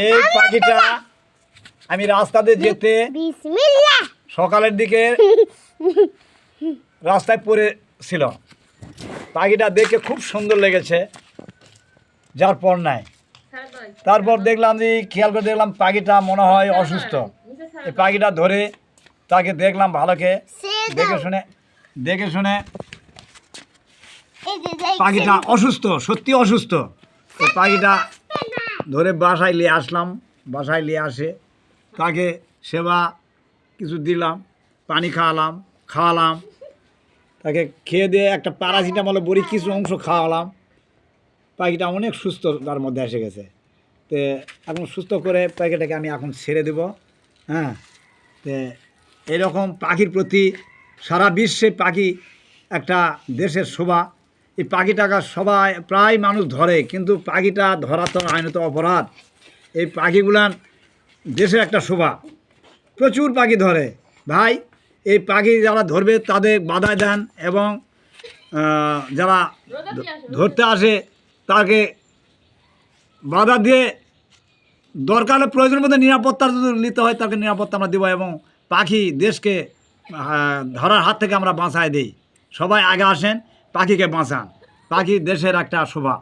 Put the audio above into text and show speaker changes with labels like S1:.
S1: এই পাখিটা আমি রাস্তাতে যেতে সকালের দিকে রাস্তায় পড়েছিল। পাখিটা দেখে খুব সুন্দর লেগেছে, যার পর নাই। তারপর দেখলাম যে খেয়াল করে দেখলাম পাখিটা মনে হয় অসুস্থ। এই পাখিটা ধরে তাকে দেখলাম ভালোকে, দেখে শুনে পাখিটা অসুস্থ, সত্যি অসুস্থ। এই পাখিটা ধরে বাসায় নিয়ে আসলাম। বাসায় নিয়ে আসে তাকে সেবা কিছু দিলাম, পানি খাওয়ালাম তাকে খেয়ে দিয়ে একটা প্যারাসিটামলের বড়ি কিছু অংশ খাওয়ালাম। পাখিটা অনেক সুস্থ তার মধ্যে এসে গেছে। তো এখন সুস্থ করে পাখিটাকে আমি এখন ছেড়ে দেব। হ্যাঁ, তো এরকম পাখির প্রতি সারা বিশ্বে পাখি একটা দেশের শোভা। এই পাখিটাকে সবাই প্রায় মানুষ ধরে, কিন্তু পাখিটা ধরা তো আইনত অপরাধ। এই পাখিগুলান দেশের একটা শোভা, প্রচুর পাখি ধরে ভাই। এই পাখি যারা ধরবে তাদের বাধা দেন, এবং যারা ধরতে আসে তাকে বাধা দিয়ে দরকার হলে প্রয়োজনের মধ্যে নিরাপত্তা যদি নিতে হয় তাকে নিরাপত্তা আমরা দেবো, এবং পাখি দেশকে ধরার হাত থেকে আমরা বাঁচায় দিই। সবাই আগে আসেন, পাখিকে বাঁচান। পাখি দেশের একটা শোভা।